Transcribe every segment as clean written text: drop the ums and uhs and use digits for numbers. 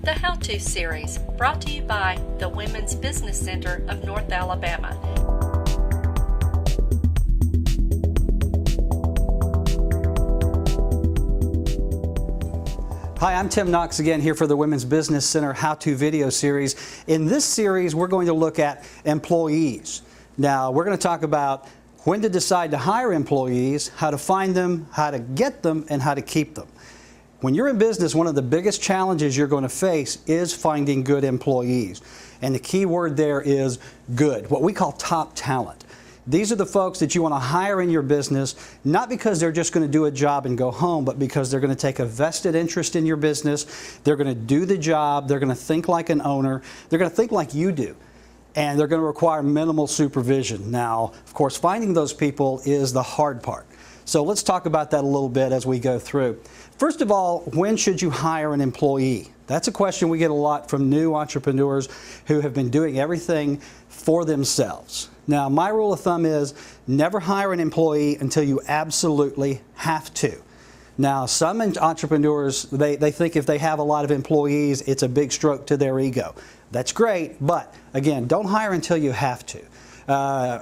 the How To series, brought to you by the Women's Business Center of North Alabama. Hi, I'm Tim Knox again here for the Women's Business Center How To video series. In this series, we're going to look at employees. Now, we're going to talk about when to decide to hire employees, how to find them, how to get them, and how to keep them. When you're in business, one of the biggest challenges you're going to face is finding good employees. And the key word there is good, what we call top talent. These are the folks that you want to hire in your business, not because they're just going to do a job and go home, but because they're going to take a vested interest in your business. They're going to do the job. They're going to think like an owner. They're going to think like you do. And they're going to require minimal supervision. Now, of course, finding those people is the hard part. So let's talk about that a little bit as we go through. First of all, when should you hire an employee? That's a question we get a lot from new entrepreneurs who have been doing everything for themselves. Now, my rule of thumb is never hire an employee until you absolutely have to. Now, some entrepreneurs, they think if they have a lot of employees, it's a big stroke to their ego. That's great, but again, don't hire until you have to.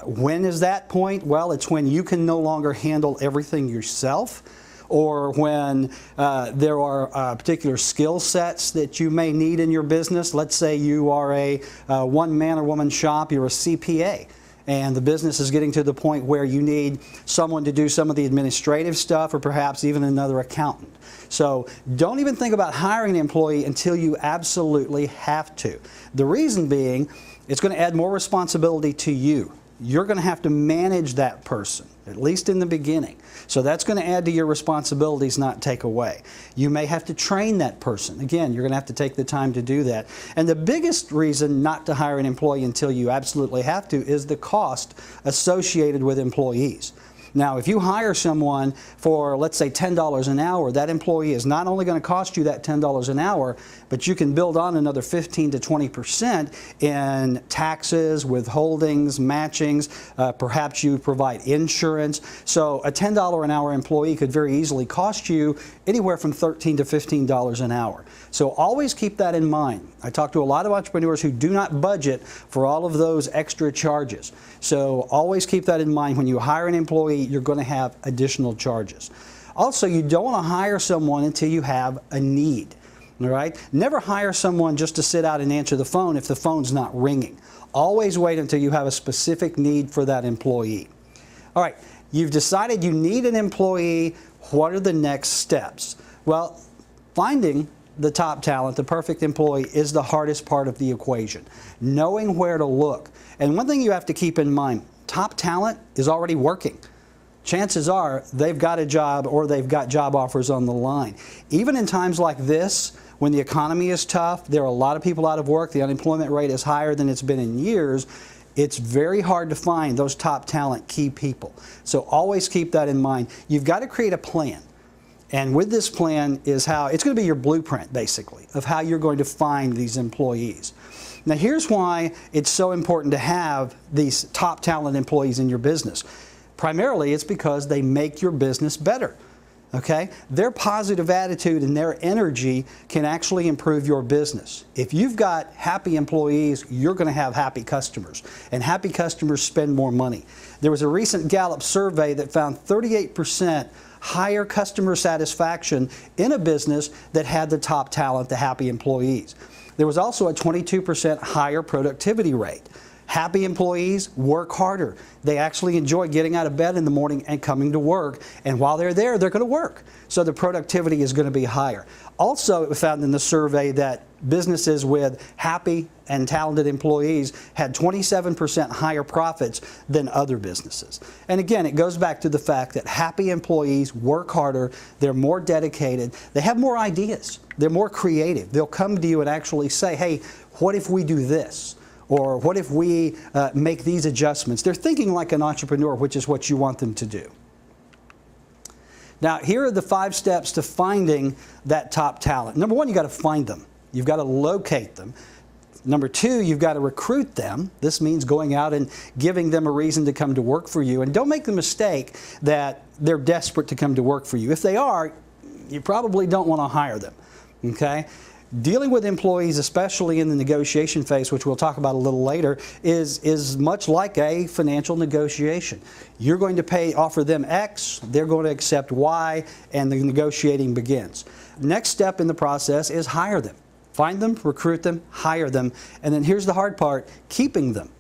When is that point? Well, it's when you can no longer handle everything yourself, or when there are particular skill sets that you may need in your business. Let's say you are a one-man or woman shop, you're a CPA, and the business is getting to the point where you need someone to do some of the administrative stuff, or perhaps even another accountant. So don't even think about hiring an employee until you absolutely have to. The reason being, it's going to add more responsibility to you. You're going to have to manage that person, at least in the beginning. So that's going to add to your responsibilities, not take away. You may have to train that person. Again, you're going to have to take the time to do that. And the biggest reason not to hire an employee until you absolutely have to is the cost associated with employees. Now, if you hire someone for, let's say, $10 an hour, that employee is not only going to cost you that $10 an hour, but you can build on another 15 to 20% in taxes, withholdings, matchings. Perhaps you provide insurance. So a $10 an hour employee could very easily cost you anywhere from $13 to $15 an hour. So always keep that in mind. I talk to a lot of entrepreneurs who do not budget for all of those extra charges. So always keep that in mind. When you hire an employee, you're going to have additional charges. Also, you don't want to hire someone until you have a need. All right? Never hire someone just to sit out and answer the phone if the phone's not ringing. Always wait until you have a specific need for that employee. All right, you've decided you need an employee. What are the next steps? Well, finding the top talent, the perfect employee, is the hardest part of the equation. Knowing where to look. And one thing you have to keep in mind, top talent is already working. Chances are they've got a job or they've got job offers on the line. Even in times like this, when the economy is tough, there are a lot of people out of work, the unemployment rate is higher than it's been in years, it's very hard to find those top talent key people. So always keep that in mind. You've got to create a plan. And with this plan is how, it's going to be your blueprint, basically, of how you're going to find these employees. Now, here's why it's so important to have these top talent employees in your business. Primarily, it's because they make your business better. Okay? Their positive attitude and their energy can actually improve your business. If you've got happy employees, you're going to have happy customers. And happy customers spend more money. There was a recent Gallup survey that found 38% higher customer satisfaction in a business that had the top talent, the happy employees. There was also a 22% higher productivity rate. Happy employees work harder. They actually enjoy getting out of bed in the morning and coming to work. And while they're there, they're going to work. So the productivity is going to be higher. Also, it was found in the survey that businesses with happy and talented employees had 27% higher profits than other businesses. And again, it goes back to the fact that happy employees work harder, they're more dedicated, they have more ideas, they're more creative. They'll come to you and actually say, hey, what if we do this? Or what if we make these adjustments? They're thinking like an entrepreneur, which is what you want them to do. Now, here are the 5 steps to finding that top talent. Number 1, you've got to find them. You've got to locate them. Number 2, you've got to recruit them. This means going out and giving them a reason to come to work for you. And don't make the mistake that they're desperate to come to work for you. If they are, you probably don't want to hire them. Okay? dealing with employees, especially in the negotiation phase, which we'll talk about a little later, is much like a financial negotiation. You're going to offer them X, they're going to accept Y, and the negotiating begins. Next step in the process is hire them. Find them, recruit them, hire them, and then here's the hard part, keeping them.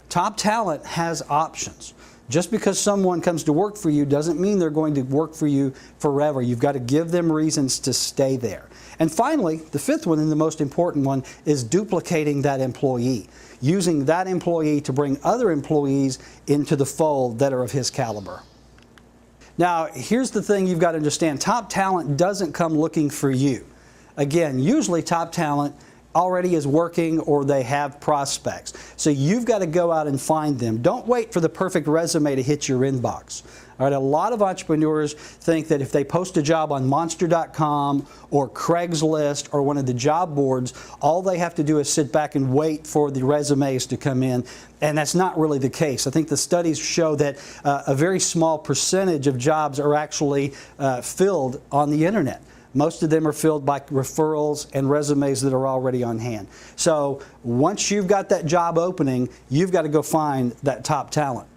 Top talent has options. Just because someone comes to work for you doesn't mean they're going to work for you forever. You've got to give them reasons to stay there. And finally, the fifth one and the most important one is duplicating that employee. Using that employee to bring other employees into the fold that are of his caliber. Now, here's the thing you've got to understand. Top talent doesn't come looking for you. Again, usually top talent already is working or they have prospects. So you've got to go out and find them. Don't wait for the perfect resume to hit your inbox. All right, a lot of entrepreneurs think that if they post a job on Monster.com or Craigslist or one of the job boards, all they have to do is sit back and wait for the resumes to come in. And that's not really the case. I think the studies show that a very small percentage of jobs are actually filled on the internet. Most of them are filled by referrals and resumes that are already on hand. So once you've got that job opening, you've got to go find that top talent.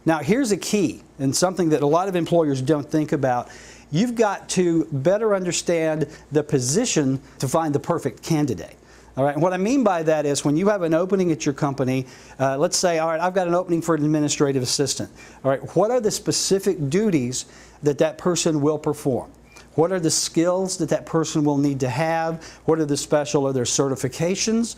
Now here's a key, and something that a lot of employers don't think about. You've got to better understand the position to find the perfect candidate. All right, and what I mean by that is when you have an opening at your company, let's say, all right, I've got an opening for an administrative assistant. All right, what are the specific duties that that person will perform? What are the skills that that person will need to have? What are the are there certifications?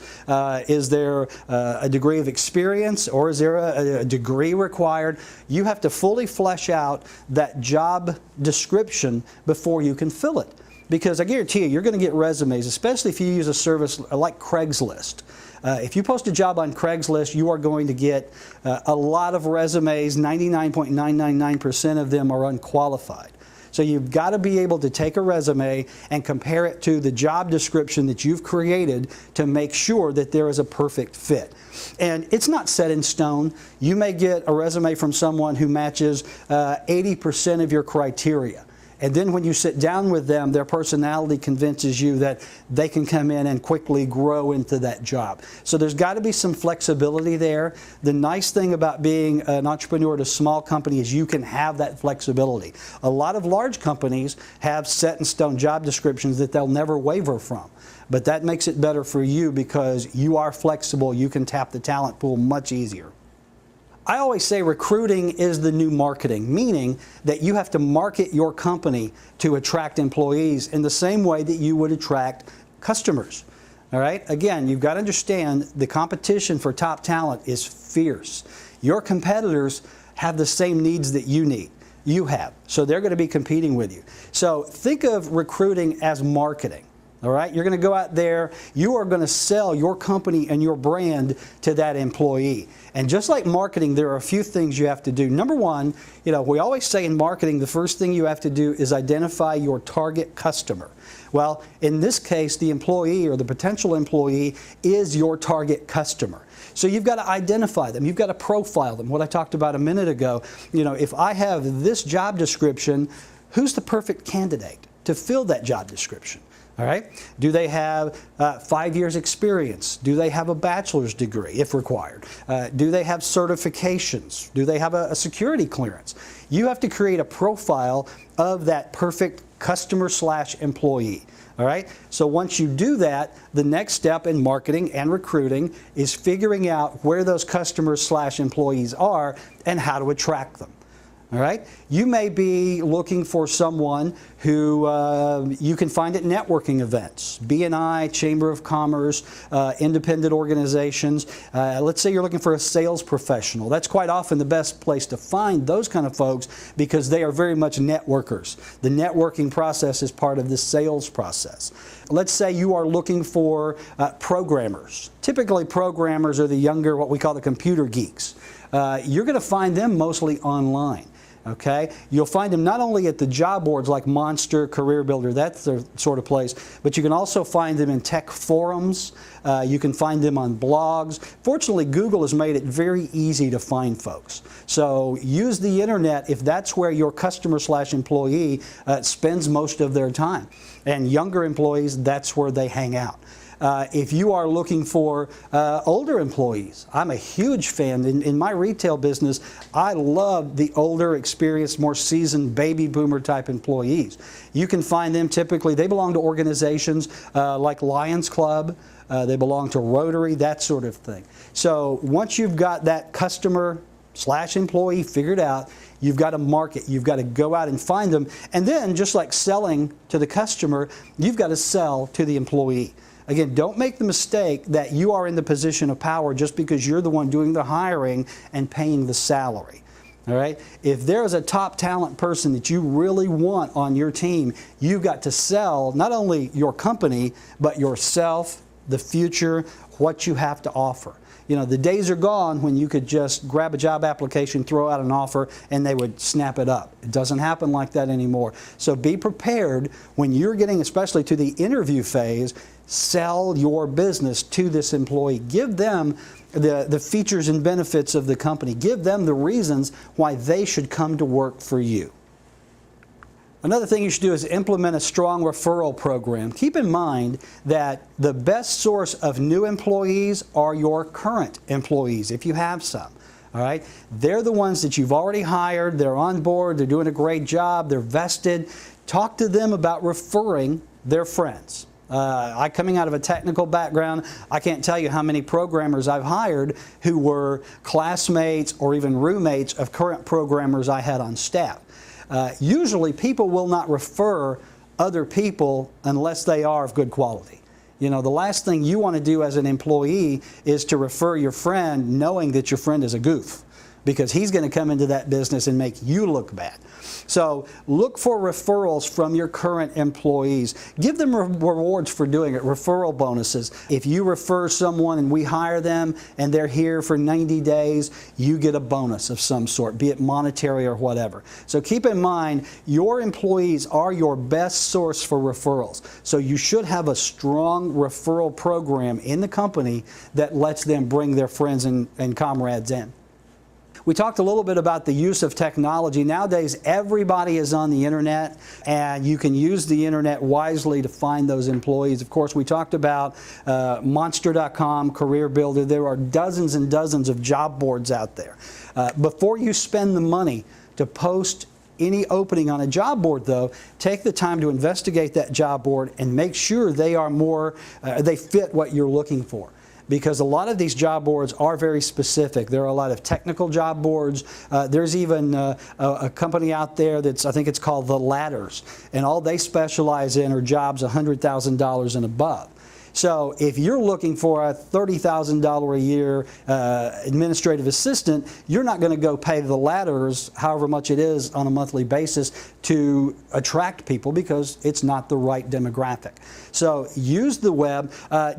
Is there a degree of experience, or is there a degree required? You have to fully flesh out that job description before you can fill it. Because I guarantee you're going to get resumes, especially if you use a service like Craigslist. If you post a job on Craigslist, you are going to get a lot of resumes. 99.999% of them are unqualified. So you've got to be able to take a resume and compare it to the job description that you've created to make sure that there is a perfect fit. And it's not set in stone. You may get a resume from someone who matches 80% of your criteria. And then when you sit down with them, their personality convinces you that they can come in and quickly grow into that job. So there's got to be some flexibility there. The nice thing about being an entrepreneur at a small company is you can have that flexibility. A lot of large companies have set in stone job descriptions that they'll never waver from. But that makes it better for you because you are flexible. You can tap the talent pool much easier. I always say recruiting is the new marketing, meaning that you have to market your company to attract employees in the same way that you would attract customers. All right? Again, you've got to understand the competition for top talent is fierce. Your competitors have the same needs that you have. So they're going to be competing with you. So think of recruiting as marketing. All right, you're going to go out there, you are going to sell your company and your brand to that employee. And just like marketing, there are a few things you have to do. Number one, we always say in marketing, the first thing you have to do is identify your target customer. Well, in this case, the employee or the potential employee is your target customer. So you've got to identify them. You've got to profile them. What I talked about a minute ago, if I have this job description, who's the perfect candidate to fill that job description? All right. Do they have 5 years experience? Do they have a bachelor's degree, if required? Do they have certifications? Do they have a security clearance? You have to create a profile of that perfect customer/employee. All right. So once you do that, the next step in marketing and recruiting is figuring out where those customers/employees are and how to attract them. All right. You may be looking for someone who you can find at networking events, BNI, Chamber of Commerce, independent organizations. Let's say you're looking for a sales professional. That's quite often the best place to find those kind of folks because they are very much networkers. The networking process is part of the sales process. Let's say you are looking for programmers. Typically, programmers are the younger, what we call the computer geeks. You're going to find them mostly online. Okay, you'll find them not only at the job boards like Monster, Career Builder, that's the sort of place, but you can also find them in tech forums. You can find them on blogs. Fortunately, Google has made it very easy to find folks. So use the internet if that's where your customer/employee spends most of their time. And younger employees, that's where they hang out. If you are looking for older employees, I'm a huge fan. In my retail business, I love the older, experienced, more seasoned baby boomer type employees. You can find them typically, they belong to organizations like Lions Club, they belong to Rotary, that sort of thing. So once you've got that customer/employee figured out, you've got to market, you've got to go out and find them. And then, just like selling to the customer, you've got to sell to the employee. Again, don't make the mistake that you are in the position of power just because you're the one doing the hiring and paying the salary. All right? If there is a top talent person that you really want on your team, you've got to sell not only your company, but yourself, the future, what you have to offer. You know, the days are gone when you could just grab a job application, throw out an offer, and they would snap it up. It doesn't happen like that anymore. So be prepared when you're getting, especially to the interview phase, sell your business to this employee. Give them the features and benefits of the company. Give them the reasons why they should come to work for you. Another thing you should do is implement a strong referral program. Keep in mind that the best source of new employees are your current employees, if you have some. All right? They're the ones that you've already hired, they're on board, they're doing a great job, they're vested. Talk to them about referring their friends. Coming out of a technical background, I can't tell you how many programmers I've hired who were classmates or even roommates of current programmers I had on staff. Usually people will not refer other people unless they are of good quality. You know, the last thing you want to do as an employee is to refer your friend knowing that your friend is a goof, because he's going to come into that business and make you look bad. So look for referrals from your current employees. Give them rewards for doing it, referral bonuses. If you refer someone and we hire them and they're here for 90 days, you get a bonus of some sort, be it monetary or whatever. So keep in mind, your employees are your best source for referrals. So you should have a strong referral program in the company that lets them bring their friends and comrades in. We talked a little bit about the use of technology. Nowadays, everybody is on the internet, and you can use the internet wisely to find those employees. Of course, we talked about Monster.com, Career Builder. There are dozens and dozens of job boards out there. Before you spend the money to post any opening on a job board, though, take the time to investigate that job board and make sure they are they fit what you're looking for. Because a lot of these job boards are very specific. There are a lot of technical job boards. There's even a company out there that's, I think it's called The Ladders, and all they specialize in are jobs $100,000 and above. So if you're looking for a $30,000 a year administrative assistant, you're not going to go pay The Ladders however much it is on a monthly basis to attract people, because it's not the right demographic. So use the web.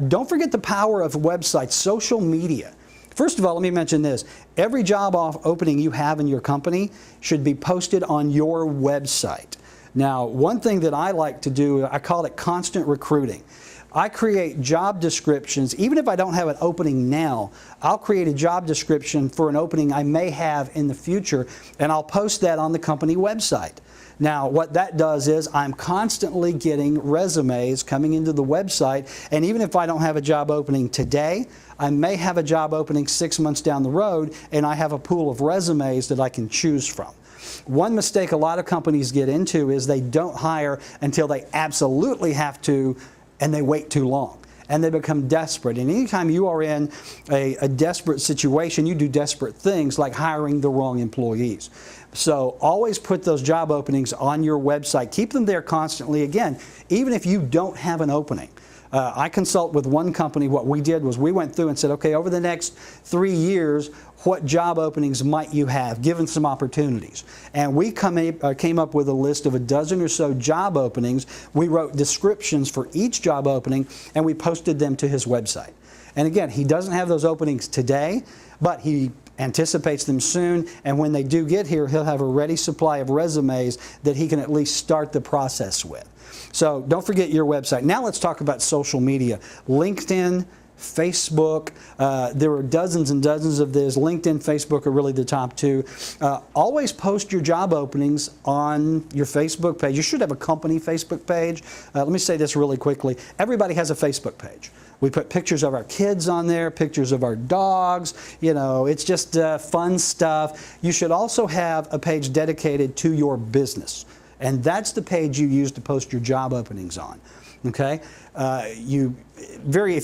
Don't forget the power of websites, social media. First of all, let me mention this. Every job opening you have in your company should be posted on your website. Now, one thing that I like to do, I call it constant recruiting. I create job descriptions. Even if I don't have an opening now, I'll create a job description for an opening I may have in the future, and I'll post that on the company website. Now, what that does is I'm constantly getting resumes coming into the website, and even if I don't have a job opening today, I may have a job opening 6 months down the road, and I have a pool of resumes that I can choose from. One mistake a lot of companies get into is they don't hire until they absolutely have to, and they wait too long, and they become desperate. And anytime you are in a desperate situation, you do desperate things like hiring the wrong employees. So always put those job openings on your website. Keep them there constantly. Again, even if you don't have an opening. I consult with one company. What we did was we went through and said, okay, over the next 3 years, what job openings might you have, given some opportunities? And we came up with a list of a dozen or so job openings. We wrote descriptions for each job opening, and we posted them to his website. And again, he doesn't have those openings today, but he anticipates them soon, and when they do get here, he'll have a ready supply of resumes that he can at least start the process with. So don't forget your website. Now let's talk about social media. LinkedIn, Facebook, there are dozens and dozens of this. LinkedIn, Facebook are really the top two. Always post your job openings on your Facebook page. You should have a company Facebook page. Let me say this really quickly. Everybody has a Facebook page. We put pictures of our kids on there, pictures of our dogs. You know, it's just fun stuff. You should also have a page dedicated to your business. And that's the page you use to post your job openings on. Okay? If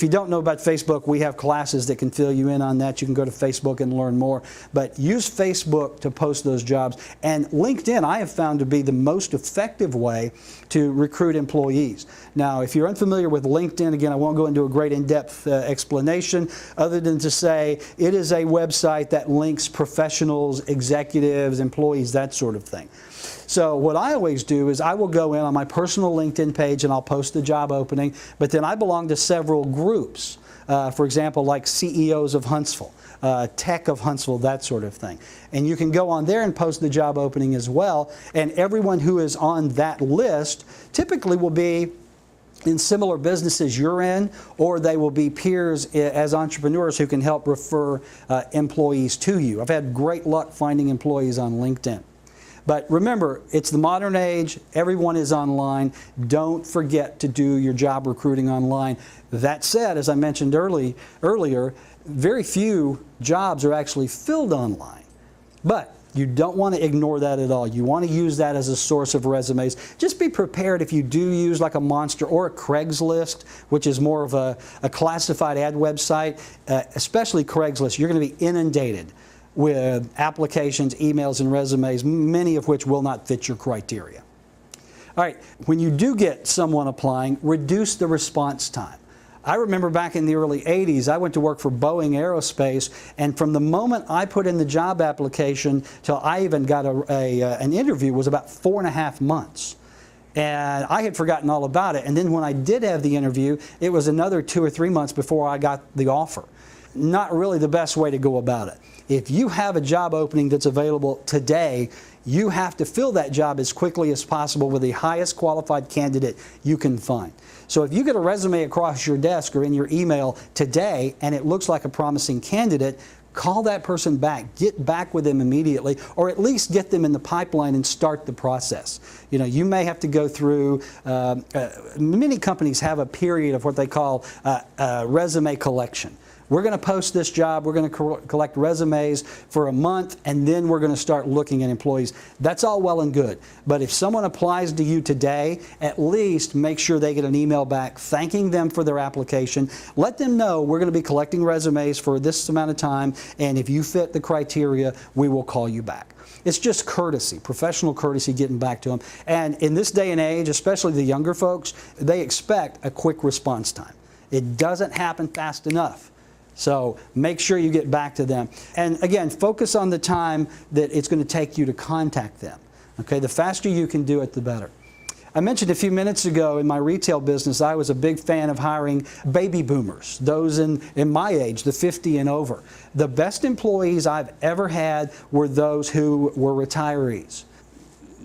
you don't know about Facebook, we have classes that can fill you in on that. You can go to Facebook and learn more. But use Facebook to post those jobs. And LinkedIn, I have found to be the most effective way to recruit employees. Now, if you're unfamiliar with LinkedIn, again, I won't go into a great in-depth explanation other than to say it is a website that links professionals, executives, employees, that sort of thing. So what I always do is I will go in on my personal LinkedIn page and I'll post the job opening, but then I belong to several groups. For example, like CEOs of Huntsville, Tech of Huntsville, that sort of thing. And you can go on there and post the job opening as well, and everyone who is on that list typically will be in similar businesses you're in, or they will be peers as entrepreneurs who can help refer employees to you. I've had great luck finding employees on LinkedIn. But remember, it's the modern age. Everyone is online. Don't forget to do your job recruiting online. That said, as I mentioned earlier, very few jobs are actually filled online. But you don't want to ignore that at all. You want to use that as a source of resumes. Just be prepared if you do use like a Monster or a Craigslist, which is more of a classified ad website, especially Craigslist. You're going to be inundated with applications, emails, and resumes, many of which will not fit your criteria. All right, when you do get someone applying, reduce the response time. I remember back in the early 80s, I went to work for Boeing Aerospace, and from the moment I put in the job application till I even got an interview was about 4.5 months. And I had forgotten all about it. And then when I did have the interview, it was another 2 or 3 months before I got the offer. Not really the best way to go about it. If you have a job opening that's available today, you have to fill that job as quickly as possible with the highest qualified candidate you can find. So if you get a resume across your desk or in your email today and it looks like a promising candidate, call that person back, get back with them immediately, or at least get them in the pipeline and start the process. You know, you may have to go through, many companies have a period of what they call resume collection. We're going to post this job, we're going to collect resumes for a month, and then we're going to start looking at employees. That's all well and good. But if someone applies to you today, at least make sure they get an email back thanking them for their application. Let them know we're going to be collecting resumes for this amount of time, and if you fit the criteria, we will call you back. It's just courtesy, professional courtesy, getting back to them. And in this day and age, especially the younger folks, they expect a quick response time. It doesn't happen fast enough. So make sure you get back to them. And again, focus on the time that it's going to take you to contact them. Okay, the faster you can do it, the better. I mentioned a few minutes ago in my retail business, I was a big fan of hiring baby boomers, those in my age, the 50 and over. The best employees I've ever had were those who were retirees.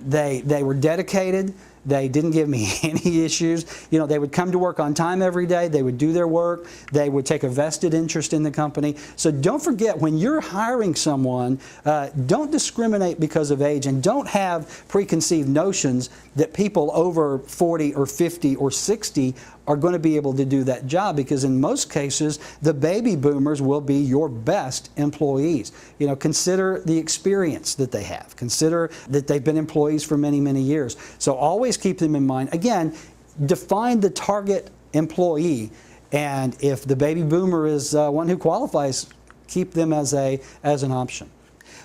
They were dedicated. They didn't give me any issues. You know, they would come to work on time every day. They would do their work. They would take a vested interest in the company. So don't forget, when you're hiring someone, don't discriminate because of age, and don't have preconceived notions that people over 40 or 50 or 60 are going to be able to do that job, because in most cases, the baby boomers will be your best employees. You know, consider the experience that they have. Consider that they've been employees for many, many years. So always keep them in mind. Again, define the target employee, and if the baby boomer is one who qualifies, keep them as an option.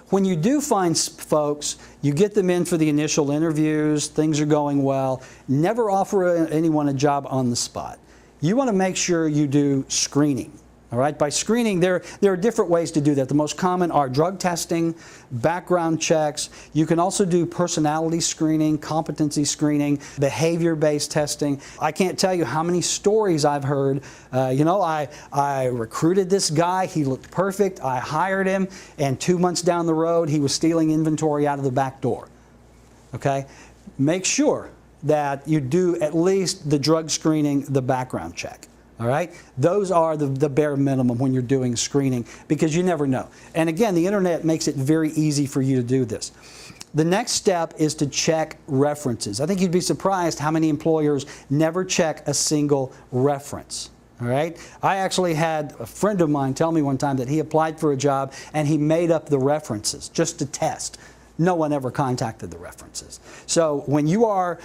When you do find folks, you get them in for the initial interviews, things are going well. Never offer anyone a job on the spot. You want to make sure you do screening. All right, by screening, there are different ways to do that. The most common are drug testing, background checks. You can also do personality screening, competency screening, behavior-based testing. I can't tell you how many stories I've heard. I recruited this guy, he looked perfect, I hired him, and 2 months down the road, he was stealing inventory out of the back door. Okay? Make sure that you do at least the drug screening, the background check. All right? Those are the bare minimum when you're doing screening, because you never know. And again, the internet makes it very easy for you to do this. The next step is to check references. I think you'd be surprised how many employers never check a single reference. All right? I actually had a friend of mine tell me one time that he applied for a job and he made up the references just to test. No one ever contacted the references. So when you are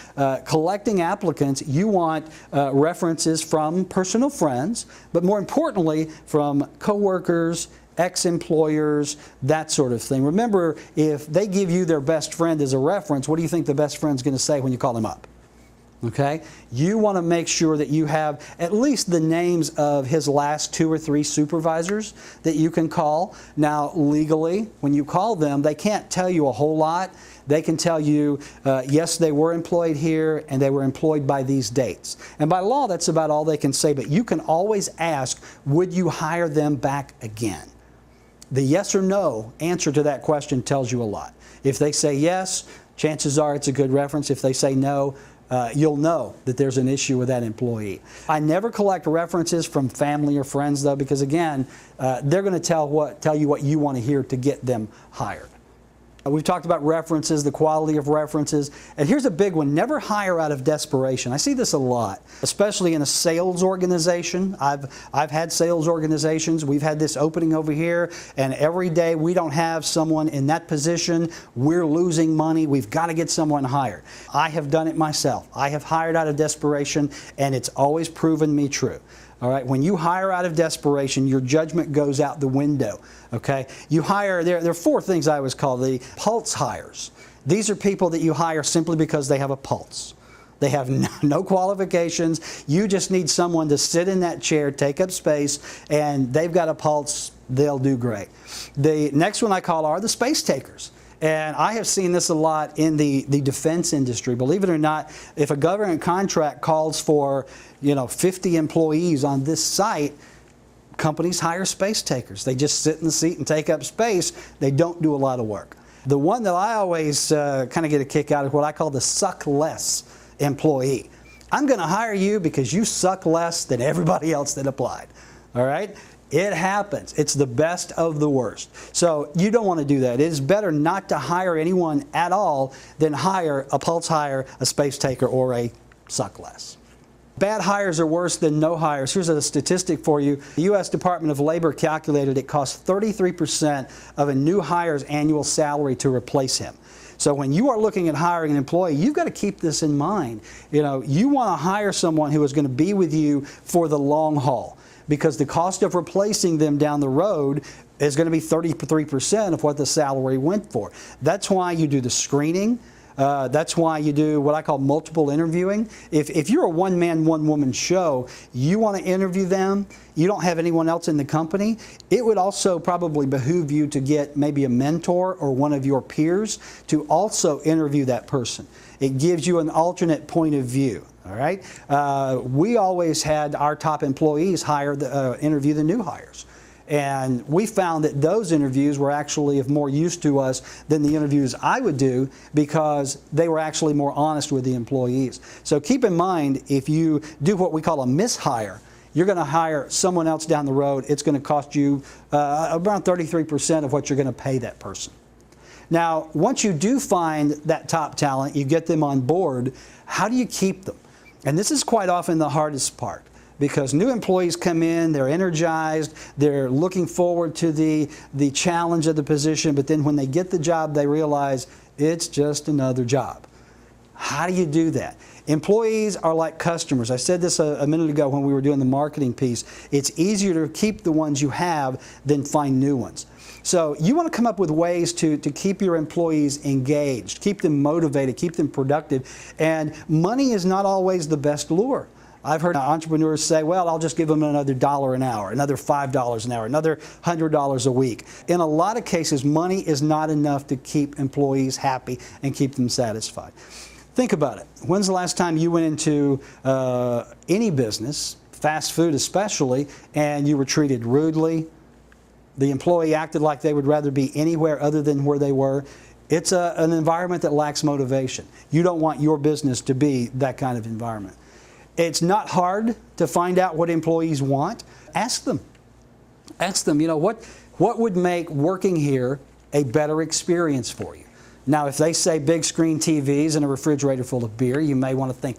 collecting applicants, you want references from personal friends, but more importantly, from coworkers, ex-employers, that sort of thing. Remember, if they give you their best friend as a reference, what do you think the best friend's going to say when you call them up? Okay? You want to make sure that you have at least the names of his last 2 or 3 supervisors that you can call. Now, legally, when you call them, they can't tell you a whole lot. They can tell you, yes, they were employed here and they were employed by these dates. And by law, that's about all they can say. But you can always ask, would you hire them back again? The yes or no answer to that question tells you a lot. If they say yes, chances are it's a good reference. If they say no, you'll know that there's an issue with that employee. I never collect references from family or friends, though, because again, they're going to tell you what you want to hear to get them hired. We've talked about references, the quality of references, and here's a big one: never hire out of desperation. I see this a lot, especially in a sales organization. I've had sales organizations. We've had this opening over here, and every day we don't have someone in that position. We're losing money. We've got to get someone hired. I have done it myself. I have hired out of desperation, and it's always proven me true. All right, when you hire out of desperation, your judgment goes out the window. Okay, you hire, there are 4 things I always call the pulse hires. These are people that you hire simply because they have a pulse. They have no qualifications. You just need someone to sit in that chair, take up space, and they've got a pulse. They'll do great. The next one I call are the space takers. And I have seen this a lot in the defense industry. Believe it or not, if a government contract calls for 50 employees on this site, companies hire space takers. They just sit in the seat and take up space. They don't do a lot of work. The one that I always kind of get a kick out of is what I call the suck less employee. I'm going to hire you because you suck less than everybody else that applied. All right? It happens. It's the best of the worst. So you don't want to do that. It is better not to hire anyone at all than hire a pulse hire, a space taker, or a suck less. Bad hires are worse than no hires. Here's a statistic for you. The U.S. Department of Labor calculated it costs 33% of a new hire's annual salary to replace him. So when you are looking at hiring an employee, you've got to keep this in mind. You want to hire someone who is going to be with you for the long haul, because the cost of replacing them down the road is going to be 33% of what the salary went for. That's why you do the screening. That's why you do what I call multiple interviewing. If you're a one-man, one-woman show, you want to interview them, you don't have anyone else in the company, it would also probably behoove you to get maybe a mentor or one of your peers to also interview that person. It gives you an alternate point of view. All right? We always had our top employees interview the new hires. And we found that those interviews were actually of more use to us than the interviews I would do, because they were actually more honest with the employees. So keep in mind, if you do what we call a mishire, you're going to hire someone else down the road. It's going to cost you around 33% of what you're going to pay that person. Now, once you do find that top talent, you get them on board, how do you keep them? And this is quite often the hardest part, because new employees come in, they're energized, they're looking forward to the challenge of the position, but then when they get the job, they realize it's just another job. How do you do that? Employees are like customers. I said this a minute ago when we were doing the marketing piece. It's easier to keep the ones you have than find new ones. So you want to come up with ways to keep your employees engaged, keep them motivated, keep them productive. And money is not always the best lure. I've heard entrepreneurs say, well, I'll just give them another $1 an hour, another $5 an hour, another $100 a week. In a lot of cases, money is not enough to keep employees happy and keep them satisfied. Think about it. When's the last time you went into any business, fast food especially, and you were treated rudely? The employee acted like they would rather be anywhere other than where they were. It's an environment that lacks motivation. You don't want your business to be that kind of environment. It's not hard to find out what employees want. Ask them. Ask them, what would make working here a better experience for you? Now, if they say big screen TVs and a refrigerator full of beer, you may want to think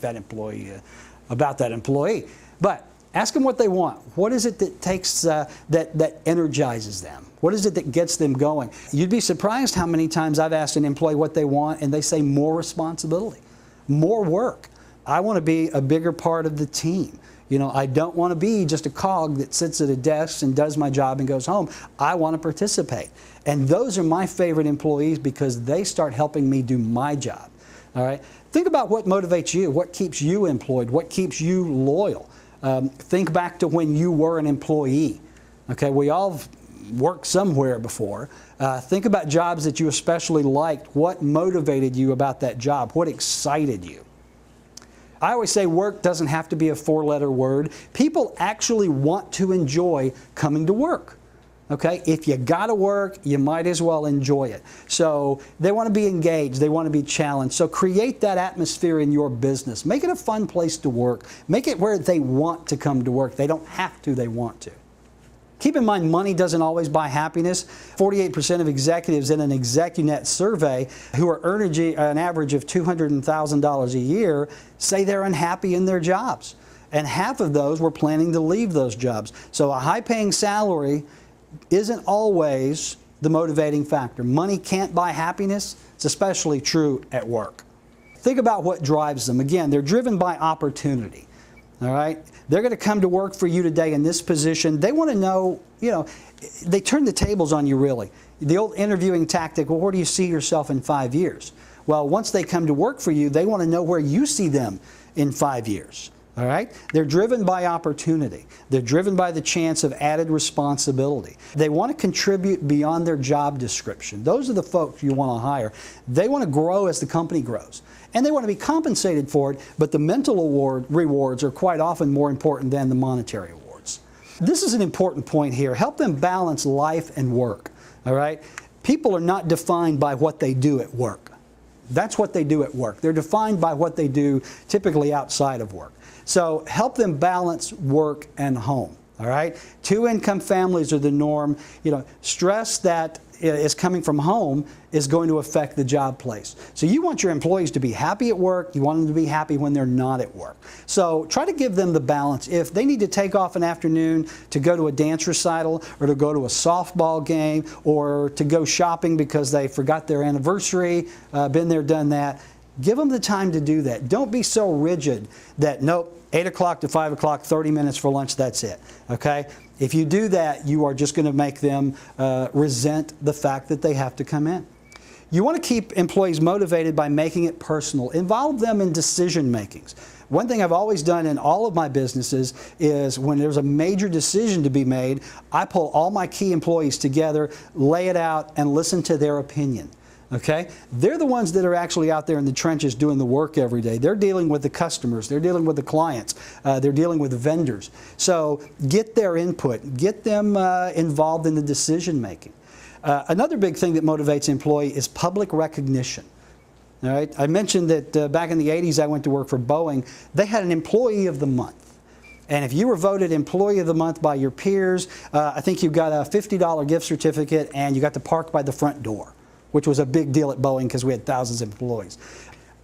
about that employee. But ask them what they want. What is it that takes that energizes them? What is it that gets them going? You'd be surprised how many times I've asked an employee what they want, and they say more responsibility, more work. I want to be a bigger part of the team. I don't want to be just a cog that sits at a desk and does my job and goes home. I want to participate. And those are my favorite employees because they start helping me do my job. All right? Think about what motivates you, what keeps you employed, what keeps you loyal. Think back to when you were an employee. Okay, we all worked somewhere before. Think about jobs that you especially liked. What motivated you about that job? What excited you? I always say work doesn't have to be a four-letter word. People actually want to enjoy coming to work. Okay, if you got to work, you might as well enjoy it. So they want to be engaged, they want to be challenged. So create that atmosphere in your business. Make it a fun place to work. Make it where they want to come to work. They don't have to, they want to. Keep in mind, money doesn't always buy happiness. 48% of executives in an ExecuNet survey who are earning an average of $200,000 a year say they're unhappy in their jobs. And half of those were planning to leave those jobs. So a high-paying salary isn't always the motivating factor. Money can't buy happiness. It's especially true at work. Think about what drives them. Again, they're driven by opportunity. All right? They're going to come to work for you today in this position. They want to know, they turn the tables on you, really. The old interviewing tactic, well, where do you see yourself in 5 years? Well, once they come to work for you, they want to know where you see them in 5 years. All right? They're driven by opportunity. They're driven by the chance of added responsibility. They want to contribute beyond their job description. Those are the folks you want to hire. They want to grow as the company grows. And they want to be compensated for it, but the mental rewards are quite often more important than the monetary awards. This is an important point here. Help them balance life and work. All right? People are not defined by what they do at work. That's what they do at work. They're defined by what they do typically outside of work. So help them balance work and home. All right? Two-income families are the norm. Stress that is coming from home is going to affect the job place. So you want your employees to be happy at work. You want them to be happy when they're not at work. So try to give them the balance. If they need to take off an afternoon to go to a dance recital or to go to a softball game or to go shopping because they forgot their anniversary, been there, done that, give them the time to do that. Don't be so rigid that, nope, 8 o'clock to 5 o'clock, 30 minutes for lunch, that's it. Okay? If you do that, you are just going to make them resent the fact that they have to come in. You want to keep employees motivated by making it personal. Involve them in decision makings. One thing I've always done in all of my businesses is when there's a major decision to be made, I pull all my key employees together, lay it out, and listen to their opinion. Okay? They're the ones that are actually out there in the trenches doing the work every day. They're dealing with the customers. They're dealing with the clients. They're dealing with the vendors. So get their input. Get them involved in the decision making. Another big thing that motivates employee is public recognition. All right? I mentioned that back in the 80s I went to work for Boeing. They had an Employee of the Month. And if you were voted Employee of the Month by your peers, I think you got a $50 gift certificate and you got to park by the front door, which was a big deal at Boeing because we had thousands of employees.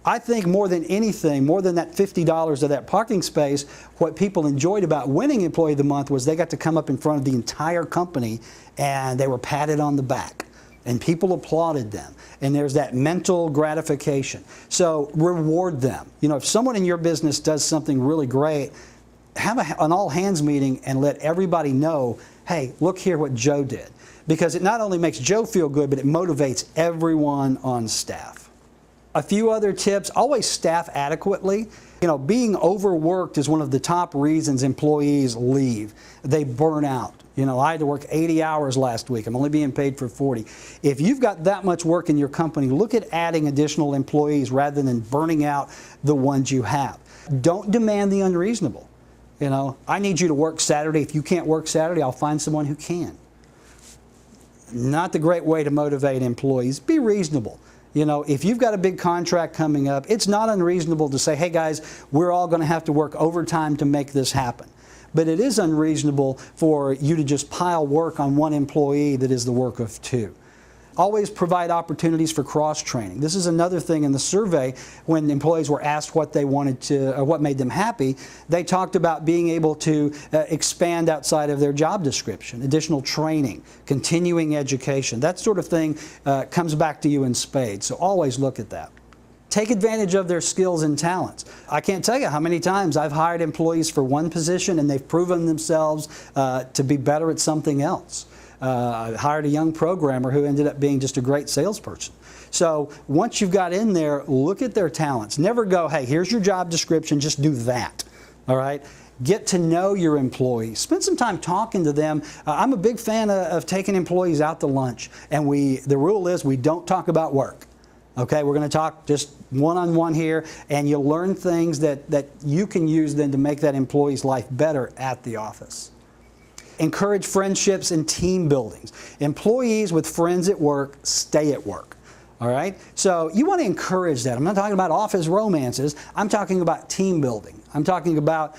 I think more than anything, more than that $50 of that parking space, what people enjoyed about winning Employee of the Month was they got to come up in front of the entire company and they were patted on the back. And people applauded them. And there's that mental gratification. So reward them. If someone in your business does something really great, have an all-hands meeting and let everybody know, hey, look here what Joe did. Because it not only makes Joe feel good, but it motivates everyone on staff. A few other tips: always staff adequately. Being overworked is one of the top reasons employees leave. They burn out. I had to work 80 hours last week. I'm only being paid for 40. If you've got that much work in your company, look at adding additional employees rather than burning out the ones you have. Don't demand the unreasonable. I need you to work Saturday. If you can't work Saturday, I'll find someone who can. Not the great way to motivate employees. Be reasonable. If you've got a big contract coming up, it's not unreasonable to say, hey guys, we're all going to have to work overtime to make this happen. But it is unreasonable for you to just pile work on one employee that is the work of two. Always provide opportunities for cross-training. This is another thing in the survey. When employees were asked what they wanted to, or what made them happy, they talked about being able to expand outside of their job description, additional training, continuing education. That sort of thing comes back to you in spades, so always look at that. Take advantage of their skills and talents. I can't tell you how many times I've hired employees for one position and they've proven themselves to be better at something else. I hired a young programmer who ended up being just a great salesperson. So once you've got in there, look at their talents. Never go, hey, here's your job description, just do that. All right? Get to know your employees. Spend some time talking to them. I'm a big fan of taking employees out to lunch, and the rule is we don't talk about work. Okay, we're going to talk just one-on-one here, and you'll learn things that you can use then to make that employee's life better at the office. Encourage friendships and team buildings. Employees with friends at work stay at work. All right? So you want to encourage that. I'm not talking about office romances. I'm talking about team building. I'm talking about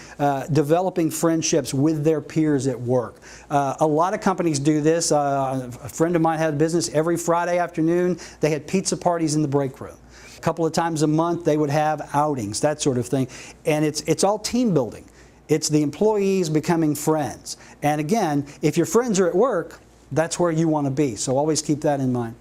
developing friendships with their peers at work. A lot of companies do this. A friend of mine had a business every Friday afternoon. They had pizza parties in the break room. A couple of times a month they would have outings, that sort of thing. And it's all team building. It's the employees becoming friends. And again, if your friends are at work, that's where you want to be. So always keep that in mind.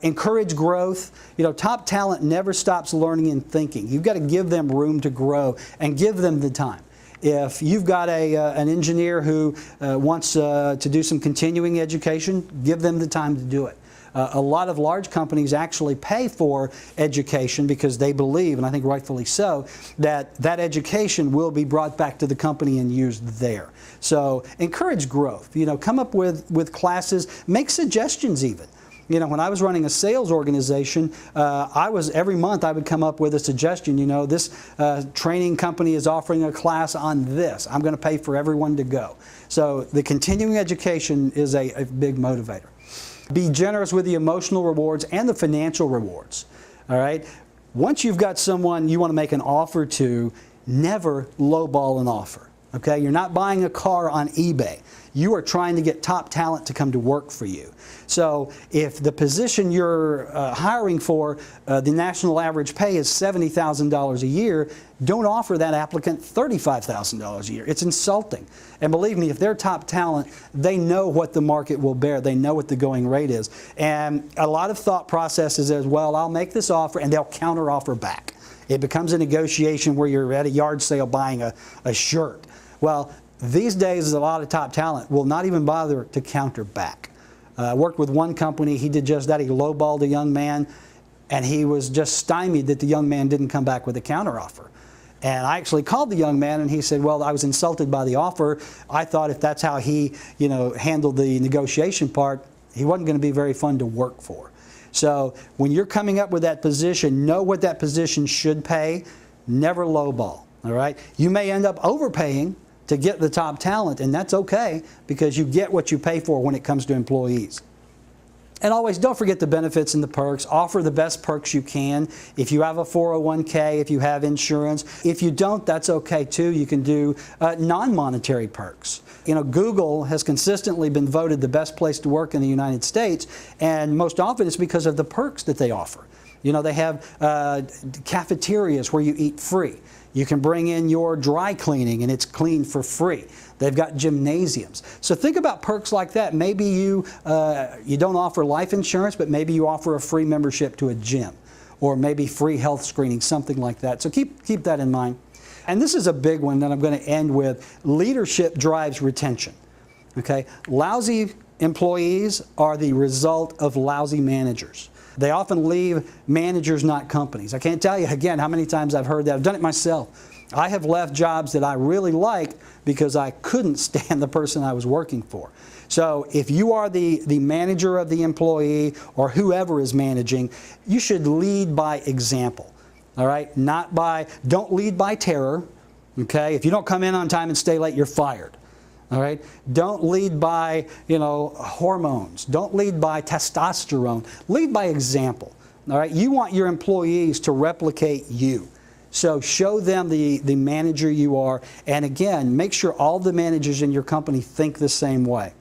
Encourage growth. Top talent never stops learning and thinking. You've got to give them room to grow and give them the time. If you've got an engineer who wants to do some continuing education, give them the time to do it. A lot of large companies actually pay for education because they believe, and I think rightfully so, that education will be brought back to the company and used there. So encourage growth. Come up with classes, make suggestions even. When I was running a sales organization, every month I would come up with a suggestion. This training company is offering a class on this. I'm going to pay for everyone to go. So the continuing education is a big motivator. Be generous with the emotional rewards and the financial rewards. All right? Once you've got someone you want to make an offer to, never lowball an offer. Okay? You're not buying a car on eBay. You are trying to get top talent to come to work for you. So if the position you're hiring for, the national average pay is $70,000 a year, don't offer that applicant $35,000 a year. It's insulting. And believe me, if they're top talent, they know what the market will bear. They know what the going rate is. And a lot of thought processes as well, I'll make this offer, and they'll counter offer back. It becomes a negotiation where you're at a yard sale buying a shirt. Well, these days, a lot of top talent will not even bother to counter back. I worked with one company, he did just that. He lowballed a young man, and he was just stymied that the young man didn't come back with a counteroffer. And I actually called the young man, and he said, well, I was insulted by the offer. I thought if that's how he handled the negotiation part, he wasn't going to be very fun to work for. So when you're coming up with that position, know what that position should pay. Never lowball. All right? You may end up overpaying to get the top talent, and that's okay because you get what you pay for when it comes to employees. And always don't forget the benefits and the perks. Offer the best perks you can. If you have a 401k, if you have insurance. If you don't, that's okay too. You can do non-monetary perks. Google has consistently been voted the best place to work in the United States, and most often it's because of the perks that they offer. They have cafeterias where you eat free. You can bring in your dry cleaning and it's cleaned for free. They've got gymnasiums. So think about perks like that. Maybe you don't offer life insurance, but maybe you offer a free membership to a gym, or maybe free health screening, something like that. So keep that in mind. And this is a big one that I'm going to end with. Leadership drives retention. Okay? Lousy employees are the result of lousy managers. They often leave managers, not companies. I can't tell you, again, how many times I've heard that. I've done it myself. I have left jobs that I really liked because I couldn't stand the person I was working for. So if you are the manager of the employee or whoever is managing, you should lead by example. All right? Don't lead by terror. Okay? If you don't come in on time and stay late, you're fired. All right? Don't lead by, hormones. Don't lead by testosterone. Lead by example. All right? You want your employees to replicate you. So show them the manager you are, and again, make sure all the managers in your company think the same way.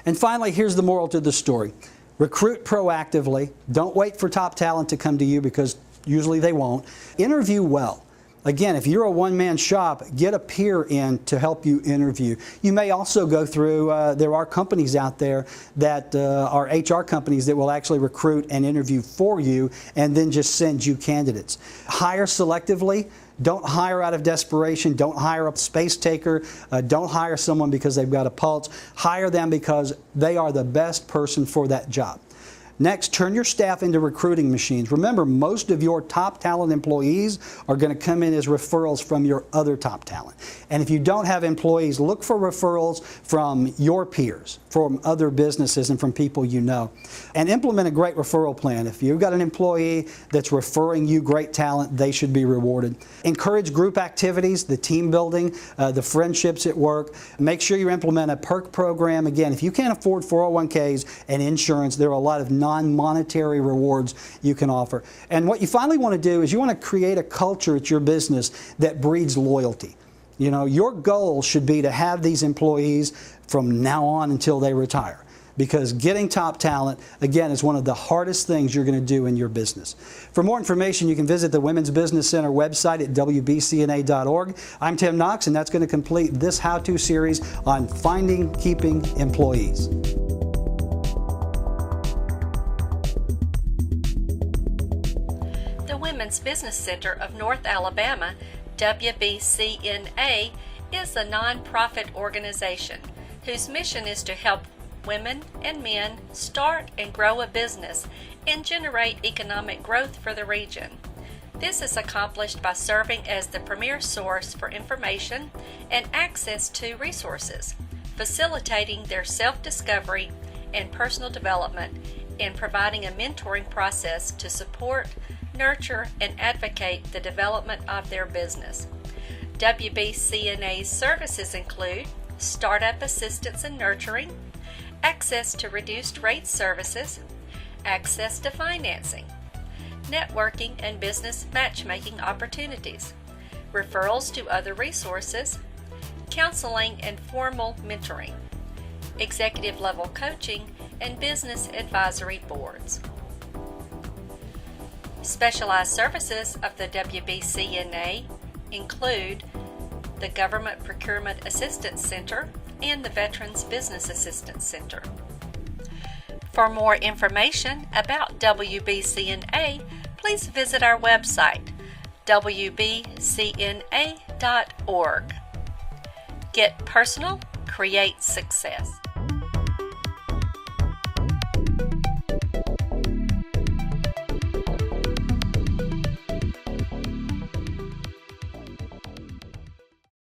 And finally, here's the moral to the story. Recruit proactively. Don't wait for top talent to come to you, because usually they won't. Interview well. Again, if you're a one-man shop, get a peer in to help you interview. You may also go through, there are companies out there that are HR companies that will actually recruit and interview for you and then just send you candidates. Hire selectively. Don't hire out of desperation. Don't hire a space taker. Don't hire someone because they've got a pulse. Hire them because they are the best person for that job. Next, turn your staff into recruiting machines. Remember, most of your top talent employees are going to come in as referrals from your other top talent. And if you don't have employees, look for referrals from your peers, from other businesses, and from people you know. And implement a great referral plan. If you've got an employee that's referring you great talent, they should be rewarded. Encourage group activities, the team building, the friendships at work. Make sure you implement a perk program. Again, if you can't afford 401ks and insurance, there are a lot of non-monetary rewards you can offer. And what you finally want to do is you want to create a culture at your business that breeds loyalty. Your goal should be to have these employees from now on until they retire. Because getting top talent, again, is one of the hardest things you're going to do in your business. For more information, you can visit the Women's Business Center website at WBCNA.org. I'm Tim Knox, and that's going to complete this how-to series on keeping employees. The Women's Business Center of North Alabama, WBCNA, is a nonprofit organization whose mission is to help women and men start and grow a business and generate economic growth for the region. This is accomplished by serving as the premier source for information and access to resources, facilitating their self-discovery and personal development, and providing a mentoring process to support, nurture, and advocate the development of their business. WBCNA's services include startup assistance and nurturing, access to reduced rate services, access to financing, networking and business matchmaking opportunities, referrals to other resources, counseling and formal mentoring, executive level coaching, and business advisory boards. Specialized services of the WBCNA include the Government Procurement Assistance Center and the Veterans Business Assistance Center. For more information about WBCNA, please visit our website, WBCNA.org. Get personal, create success.